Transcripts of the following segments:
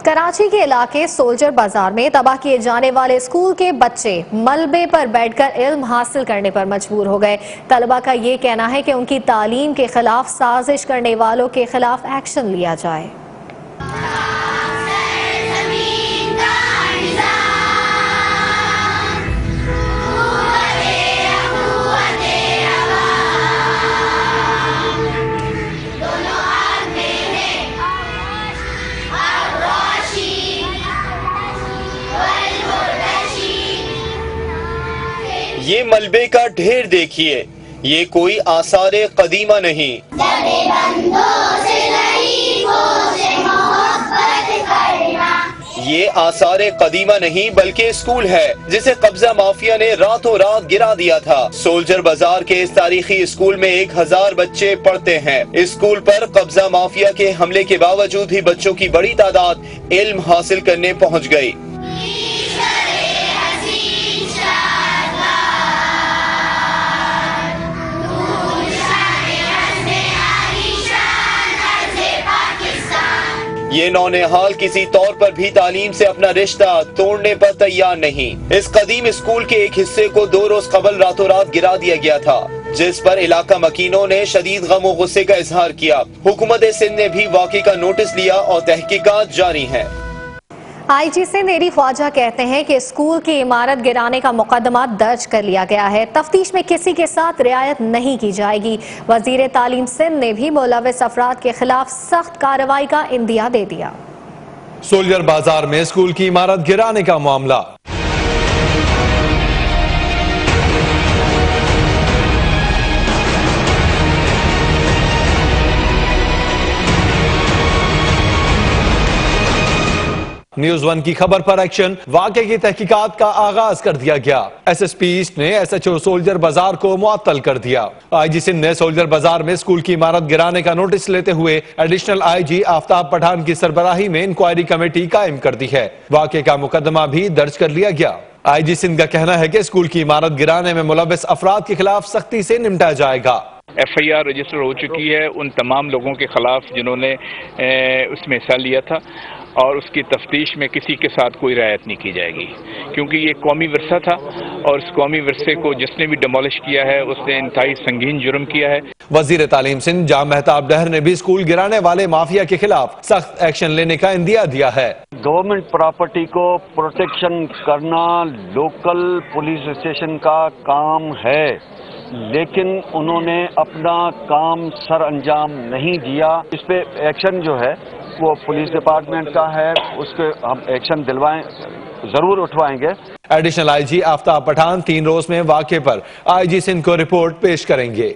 कराची के इलाके सोल्जर बाजार में तबाह किए जाने वाले स्कूल के बच्चे मलबे पर बैठकर इल्म हासिल करने पर मजबूर हो गए। तलबा का ये कहना है कि उनकी तालीम के खिलाफ साजिश करने वालों के खिलाफ एक्शन लिया जाए। ये मलबे का ढेर देखिए, ये कोई आसारे कदीमा नहीं, ये आसारे कदीमा नहीं बल्कि स्कूल है जिसे कब्जा माफिया ने रातों रात गिरा दिया था। सोल्जर बाजार के इस तारीखी स्कूल में 1000 बच्चे पढ़ते हैं। इस स्कूल पर कब्जा माफिया के हमले के बावजूद ही बच्चों की बड़ी तादाद इल्म हासिल करने पहुँच गयी। ये नौनिहाल किसी तौर पर भी तालीम से अपना रिश्ता तोड़ने पर तैयार नहीं। इस कदीम स्कूल के एक हिस्से को 2 रोज कबल रातों रात गिरा दिया गया था, जिस पर इलाका मकीनों ने शदीद गम और गुस्से का इजहार किया। हुकूमत सिंध ने भी वाक़े का नोटिस लिया और तहकीकात जारी है। IG सिंध एडी ख्वाजा कहते हैं कि स्कूल की इमारत गिराने का मुकदमा दर्ज कर लिया गया है। तफ्तीश में किसी के साथ रियायत नहीं की जाएगी। वजीर तालीम सिंध ने भी मुलविस अफराद के खिलाफ सख्त कार्रवाई का इंदिया दे दिया। सोल्जर बाजार में स्कूल की इमारत गिराने का मामला। न्यूज 1 की खबर पर एक्शन। वाकये की तहकीकात का आगाज कर दिया गया। SSP ईस्ट ने SHO सोल्जर बाजार को मुअत्तल कर दिया। IG सिंध ने सोल्जर बाजार में स्कूल की इमारत गिराने का नोटिस लेते हुए एडिशनल IG आफ्ताब पठान की सरबराही में इंक्वायरी कमेटी कायम कर दी है। वाकये का मुकदमा भी दर्ज कर लिया गया। IG सिंध का कहना है कि स्कूल की इमारत गिराने में मुलविस अफराद के खिलाफ सख्ती से निपटा जाएगा। FIR रजिस्टर हो चुकी है उन तमाम लोगों के खिलाफ जिन्होंने उसमें हिस्सा लिया था, और उसकी तफ्तीश में किसी के साथ कोई रियायत नहीं की जाएगी, क्योंकि ये कौमी विरसा था और इस कौमी विरसे को जिसने भी डिमोलिश किया है उसने इंतहाई संगीन जुर्म किया है। वजीर तालीम सिंध जाम मेहताब डहर ने भी स्कूल गिराने वाले माफिया के खिलाफ सख्त एक्शन लेने का इंदिया दिया है। गवर्नमेंट प्रॉपर्टी को प्रोटेक्शन करना लोकल पुलिस स्टेशन का काम है, लेकिन उन्होंने अपना काम सर अंजाम नहीं दिया। इस पे एक्शन जो है वो पुलिस डिपार्टमेंट का है, उसके हम एक्शन दिलवाएं, जरूर उठवाएंगे। एडिशनल IG आफ्ताब पठान 3 रोज में वाक़े पर IG सिंध को रिपोर्ट पेश करेंगे।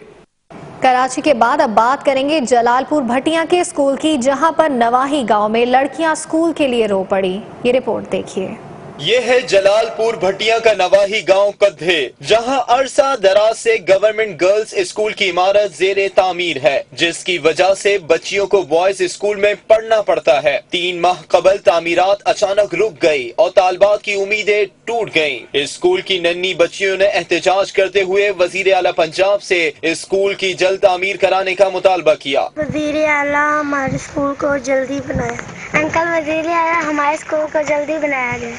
कराची के बाद अब बात करेंगे जलालपुर भटिया के स्कूल की, जहां पर नवाही गांव में लड़कियां स्कूल के लिए रो पड़ी। ये रिपोर्ट देखिए। ये है जलालपुर भटिया का नवाही गांव कद्दे, जहां अरसा दराज से गवर्नमेंट गर्ल्स स्कूल की इमारत जेरे तामीर है, जिसकी वजह से बच्चियों को बॉयज स्कूल में पढ़ना पड़ता है। 3 माह कबल तामीरात अचानक रुक गई और तालबात की उम्मीदें टूट गयी। स्कूल की नन्ही बच्चियों ने एहतजाज करते हुए वजीर आला पंजाब से स्कूल की जल्द तामीर कराने का मुतालबा किया। वजीर आला हमारे स्कूल को जल्दी बनाया। अंकल वजीर आला हमारे स्कूल को जल्दी बनाया जाए।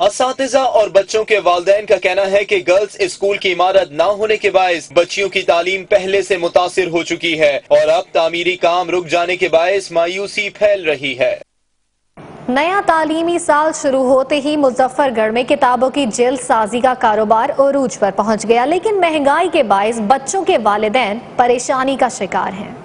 असातिज़ा और बच्चों के वालिदैन का कहना है कि गर्ल्स स्कूल की इमारत न होने के बायस बच्चियों की तालीम पहले से मुतासिर हो चुकी है और अब तामीरी काम रुक जाने के बायस मायूसी फैल रही है। नया तालीमी साल शुरू होते ही मुजफ्फरगढ़ में किताबों की जिल्द साजी का कारोबार उरूज पर पहुंच गया, लेकिन महंगाई के बायस बच्चों के वालिदैन परेशानी का शिकार हैं।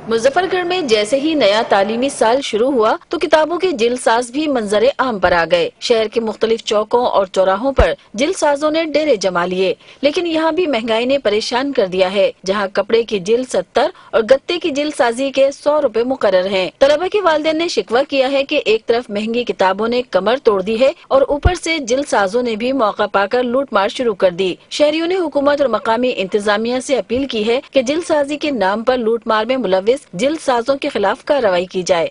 मुजफ्फरगढ़ में जैसे ही नया तालीमी साल शुरू हुआ तो किताबों के जिल्दसाज भी मंजरे आम पर आ गए। शहर के मुख्तलिफ चौकों और चौराहों पर जिल्दसाजों ने डेरे जमा लिए, लेकिन यहाँ भी महंगाई ने परेशान कर दिया है, जहाँ कपड़े की जिल्द 70 और गत्ते की जिल्द साजी के 100 रुपए मुकर्रर हैं। तलबा के वालिदैन ने शिकवा किया है कि एक तरफ महंगी किताबों ने कमर तोड़ दी है और ऊपर से जिल्दसाजों ने भी मौका पाकर लूट मार शुरू कर दी। शहरियों ने हुकूमत और मकामी इंतजामिया से अपील की है कि जिल्दसाजी के नाम पर लूट मार में मुलविस जिल्दसाजों के खिलाफ कार्रवाई की जाए।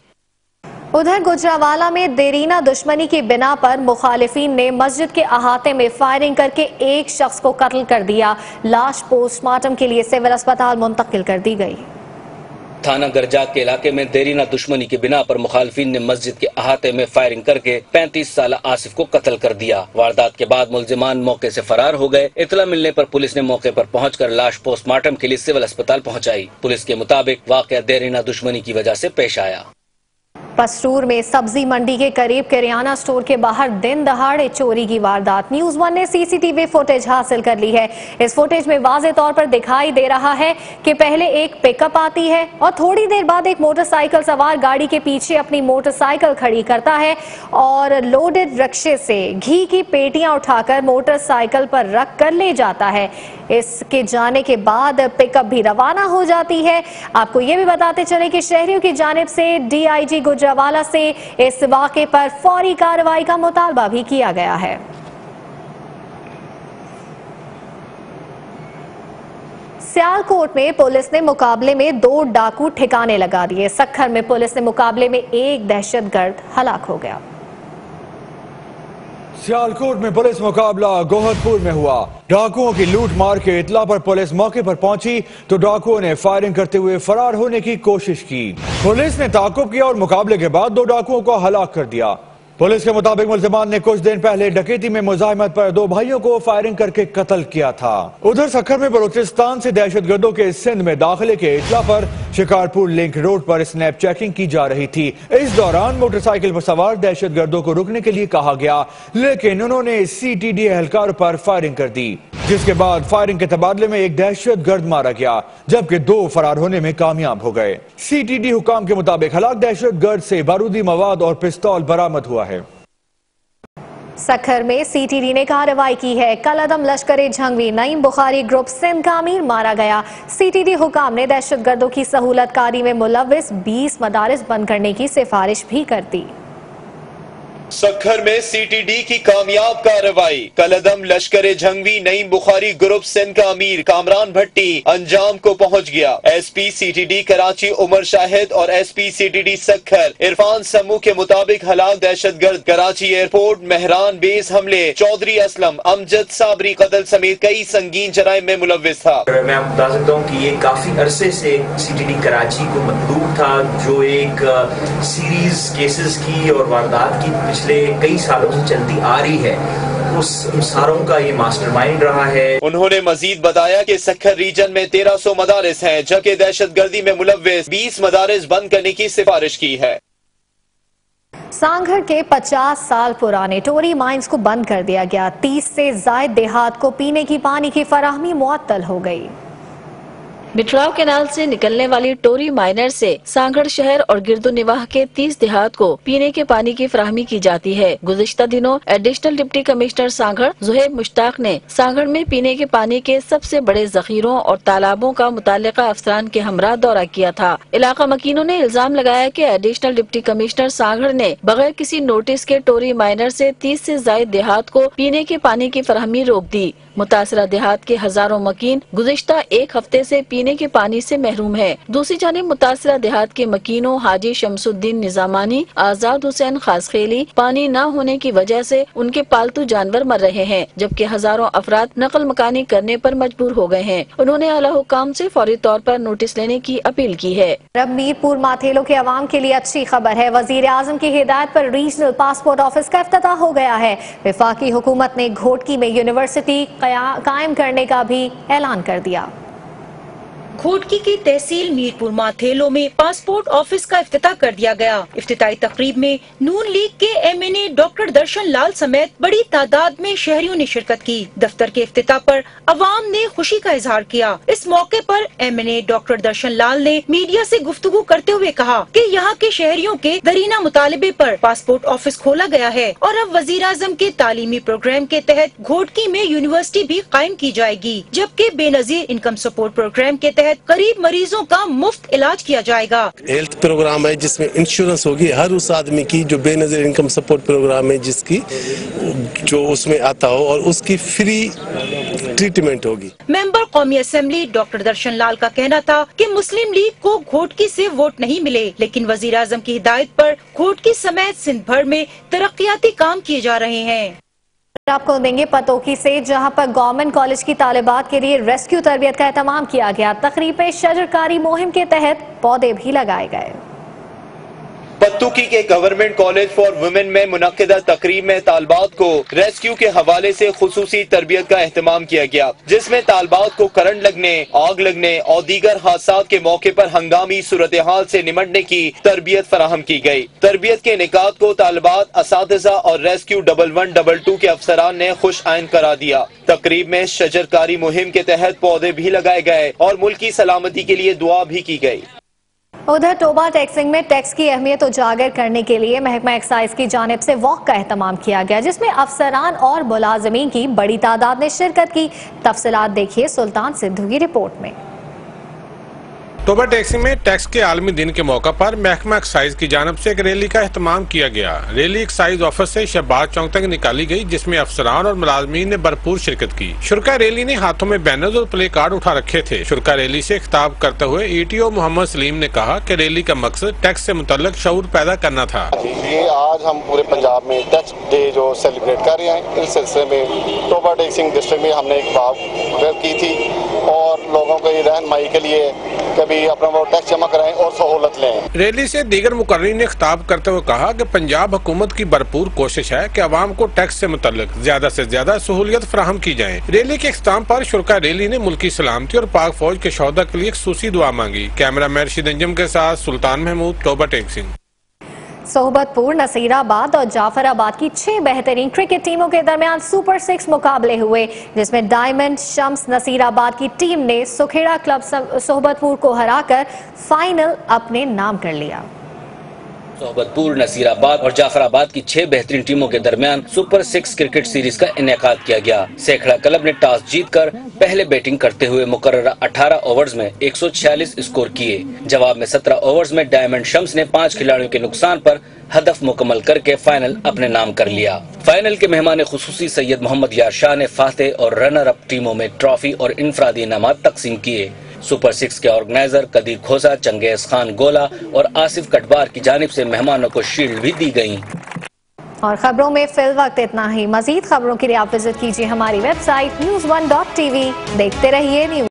उधर गुजरावाला में देरीना दुश्मनी की बिना पर मुखालिफिन ने मस्जिद के अहाते में फायरिंग करके एक शख्स को कत्ल कर दिया। लाश पोस्टमार्टम के लिए सिविल अस्पताल मुंतकिल कर दी गई। थाना गरजाक के इलाके में देरीना दुश्मनी की बिना पर मुखालफिन ने मस्जिद के अहाते में फायरिंग करके 35 साल आसिफ को कत्ल कर दिया। वारदात के बाद मुलजिमान मौके से फरार हो गए। इतला मिलने पर पुलिस ने मौके पर पहुंचकर लाश पोस्टमार्टम के लिए सिविल अस्पताल पहुंचाई। पुलिस के मुताबिक वाकया देरीना दुश्मनी की वजह से पेश आया। पसरूर में सब्जी मंडी के करीब किराना स्टोर के बाहर दिन दहाड़े चोरी की वारदात। न्यूज़ 1 ने सीसीटीवी फुटेज हासिल कर ली है। इस फुटेज में वाज़े तौर पर दिखाई दे रहा है कि पहले एक पिकअप आती है और थोड़ी देर बाद एक मोटरसाइकिल सवार गाड़ी के पीछे अपनी मोटरसाइकिल खड़ी करता है और लोडेड रिक्शे से घी की पेटियां उठाकर मोटरसाइकिल पर रख कर ले जाता है। इसके जाने के बाद पिकअप भी रवाना हो जाती है। आपको ये भी बताते चले कि शहरियों की जानिब से डीआईजी गुजरावाला से इस वाक़े पर फौरी कार्रवाई का मुतालबा भी किया गया है। सियालकोट में पुलिस ने मुकाबले में 2 डाकू ठिकाने लगा दिए। सक्खर में पुलिस ने मुकाबले में एक दहशतगर्द हलाक हो गया। सियालकोट में पुलिस मुकाबला गोहदपुर में हुआ। डाकुओं की लूट मार के इतला पर पुलिस मौके पर पहुंची तो डाकुओं ने फायरिंग करते हुए फरार होने की कोशिश की। पुलिस ने ताकुब किया और मुकाबले के बाद 2 डाकुओं को हलाक कर दिया। पुलिस के मुताबिक मुल्जिमान ने कुछ दिन पहले डकैती में मुजाहिमत पर 2 भाइयों को फायरिंग करके कत्ल किया था। उधर सक्खर में बलूचिस्तान से दहशतगर्दों के सिंध में दाखिले के इतला पर शिकारपुर लिंक रोड पर स्नैप चेकिंग की जा रही थी। इस दौरान मोटरसाइकिल पर सवार दहशतगर्दों को रुकने के लिए कहा गया, लेकिन उन्होंने सीटीडी एहलकार पर फायरिंग कर दी, जिसके बाद फायरिंग के तबादले में एक दहशतगर्द मारा गया, जबकि 2 फरार होने में कामयाब हो गए। सीटीडी हुकाम के मुताबिक हलाक दहशतगर्द से बारूदी मवाद और पिस्तौल बरामद हुआ है। सक्खर में सीटीडी ने कार्रवाई की है। कलअदम लश्कर जंगवी नईम बुखारी ग्रुप सिंध का अमीर मारा गया। सीटीडी हुकाम ने दहशतगर्दों की सहूलत कारी में मुलव्विस 20 मदारिस बंद करने की सिफारिश भी कर दी। सक्खर में सीटीडी की कामयाब कार्रवाई। कलअदम लश्कर जंगवी नईम बुखारी ग्रुप सिंध का अमीर कामरान भट्टी अंजाम को पहुंच गया। एसपी सीटीडी कराची उमर शाहिद और एसपी सीटीडी सक्खर इरफान समू के मुताबिक हलाक दहशतगर्द कराची एयरपोर्ट मेहरान बेस हमले चौधरी असलम अमजद साबरी कत्ल समेत कई संगीन जराइम में मुलव्विस था। मैं आपको बता सकता हूँ कि ये काफी अरसे से सीटीडी कराची को मतलूब था, जो एक सीरीज केसेस की और वारदात की पिछले कई सालों से चलती आ रही है, उस सारों का ये मास्टरमाइंड रहा है। उन्होंने मजीद बताया कि सक्खर रीजन में 1300 मदारिस हैं, जबकि दहशतगर्दी में मुलव्विस 20 मदारिस बंद करने की सिफारिश की है। सांगड़ के 50 साल पुराने टोरी माइंस को बंद कर दिया गया। 30 से जायद देहात को पीने की पानी की फराहमी मुअत्तल हो गई। बिठड़ाव कैनाल से निकलने वाली टोरी माइनर से सांगड़ शहर और गिरदोनिवाह के 30 देहात को पीने के पानी की फराहमी की जाती है। गुज़िश्ता दिनों additional deputy commissioner Sanghar Zuhaib Mushtaq ने सांगड़ में पीने के पानी के सबसे बड़े जखीरों और तालाबों का मुताल्लिका अफसरान के हमरा दौरा किया था। इलाका मकीनों ने इल्जाम लगाया कि एडिशनल डिप्टी कमिश्नर सांगड़ ने बगैर किसी नोटिस के टोरी माइनर से 30 से जायद देहात को पीने के पानी की फराहमी रोक दी। मुतासरा देहात के हजारों मकीन गुज़िश्ता एक हफ्ते से पीने के पानी से महरूम है। दूसरी जानिब मुतासरा देहात के मकीनों हाजी शमसुद्दीन निजामानी, आजाद हुसैन खासखेली पानी न होने की वजह से उनके पालतू जानवर मर रहे हैं, जबकि हजारों अफराद नकल मकानी करने पर मजबूर हो गए हैं। उन्होंने आला हुकाम से फौरी तौर पर नोटिस लेने की अपील की है। अब मीरपुर माथेलो के अवाम के लिए अच्छी खबर है। वजीर आजम की हिदायत पर रीजनल पासपोर्ट ऑफिस का इफ्तिताह हो गया है। वफाकी हुकूमत ने घोटकी में यूनिवर्सिटी कायम करने का भी ऐलान कर दिया। घोटकी की तहसील मीरपुर माथेलो में पासपोर्ट ऑफिस का इफ्तिताह कर दिया गया। इफ्तिताई तकरीब में नून लीग के एमएनए डॉक्टर दर्शन लाल समेत बड़ी तादाद में शहरियों ने शिरकत की। दफ्तर के इफ्तिताह पर अवाम ने खुशी का इजहार किया। इस मौके पर एमएनए डॉक्टर दर्शन लाल ने मीडिया से गुफ्तगू करते हुए कहा कि यहाँ के शहरियों के दरीना मुतालबे पर पासपोर्ट ऑफिस खोला गया है और अब वजीर आजम के तालीमी प्रोग्राम के तहत घोटकी में यूनिवर्सिटी भी कायम की जाएगी, जबकि बेनजीर इनकम सपोर्ट प्रोग्राम के तहत गरीब मरीजों का मुफ्त इलाज किया जाएगा। हेल्थ प्रोग्राम है जिसमें इंश्योरेंस होगी हर उस आदमी की जो बेनजीर इनकम सपोर्ट प्रोग्राम है, जिसकी जो उसमें आता हो, और उसकी फ्री ट्रीटमेंट होगी। मेंबर कौमी असेंबली डॉक्टर दर्शन लाल का कहना था कि मुस्लिम लीग को घोटकी से वोट नहीं मिले, लेकिन वजीर आजम की हिदायत पर घोटकी समेत सिंध भर में तरक्याती काम किए जा रहे हैं। आपको देंगे पतोकी से, जहां पर गवर्नमेंट कॉलेज की तालिबात के लिए रेस्क्यू तरबियत का एहतमाम किया गया। तकरीब में शजरकारी मुहिम के तहत पौधे भी लगाए गए। पत्तुकी के गवर्नमेंट कॉलेज फॉर वुमेन में मुनक्किदा तकरीब में तालबात को रेस्क्यू के हवाले से खुसूसी तरबियत का एहतमाम किया गया, जिसमें तालबात को करंट लगने, आग लगने और दीगर हादसात के मौके पर हंगामी सूरत हाल से निमटने की तरबियत फराहम की गई। तरबियत के निकात को तालबात, असातिज़ा और रेस्क्यू 1112 के अफसरान ने खुश आइन करा दिया। तकरीब में शजरकारी मुहिम के तहत पौधे भी लगाए गए और मुल्क की सलामती के लिए दुआ भी की गई। उधर टोबा टैक्सिंग में टैक्स की अहमियत उजागर करने के लिए महकमा एक्साइज की जानिब से वॉक का एहतमाम किया गया, जिसमें अफसरान और मुलाजमीन की बड़ी तादाद ने शिरकत की। तफसीलात देखिए सुल्तान सिद्धू की रिपोर्ट में। टोबा टैक्सिंग में टैक्स के आलमी दिन के मौका पर महकमा एक्साइज की जानिब से एक रैली का एहतमाम किया गया। रैली एक्साइज ऑफिस से शहबाज चौक तक निकाली गई, जिसमें अफसरान और मुलाजमीन ने भरपूर शिरकत की। शुरका रैली ने हाथों में बैनर्स और प्ले कार्ड उठा रखे थे। शुरका रैली से खिताब करते हुए ETO मोहम्मद सलीम ने कहा कि रैली का मकसद टैक्स से मुतल्लिक शऊर पैदा करना था। ये आज हम पूरे पंजाब में टैक्स डे जो सेलिब्रेट कर रहे हैं, इस सिलसिले में टोबा टैक्सिंग डिस्ट्रिक्ट में हमने एक बात की थी और लोगों को रहनुमाई के लिए कभी अपना वो टैक्स जमा कराएं और सहूलत लें। रैली से दीगर मुकर्रीन ने खिताब करते हुए कहा कि पंजाब हुकूमत की भरपूर कोशिश है कि अवाम को टैक्स से मुतल्लिक ज्यादा से ज्यादा सहूलियत फराहम की जाए। रैली के इख्तिताम पर शुरका रैली ने मुल्की सलामती और पाक फौज के शोहदा के लिए खुसूसी दुआ मांगी। कैमरा मैन रशीद अंजम के साथ सुल्तान महमूद, टोबा टैक्सिंग। सोहबतपुर, नसीराबाद और जाफराबाद की 6 बेहतरीन क्रिकेट टीमों के दरमियान सुपर 6 मुकाबले हुए, जिसमें डायमंड शम्स नसीराबाद की टीम ने सुखेड़ा क्लब सोहबतपुर को हराकर फाइनल अपने नाम कर लिया। सोहबतपुर, नसीराबाद और जाफराबाद की 6 बेहतरीन टीमों के दरमियान सुपर 6 क्रिकेट सीरीज का इनेकाद किया गया। सेखड़ा क्लब ने टॉस जीतकर पहले बैटिंग करते हुए मुकर्ररा 18 ओवर्स में 146 स्कोर किए। जवाब में 17 ओवर्स में डायमंड शम्स ने 5 खिलाड़ियों के नुकसान पर हदफ मुकम्मल करके फाइनल अपने नाम कर लिया। फाइनल के मेहमान खुसूसी सैयद मोहम्मद यार शाह ने फाते और रनर अप टीमों में ट्रॉफी और इनफरादी इनामात तकसीम किए। सुपर 6 के ऑर्गेनाइजर कदीर खोसा, चंगेज खान गोला और आसिफ कटवार की जानिब से मेहमानों को शील्ड भी दी गयी। और खबरों में फिल वक्त इतना ही। मजीद खबरों के लिए आप विजिट कीजिए हमारी वेबसाइट news1.tv। देखते रहिए न्यूज।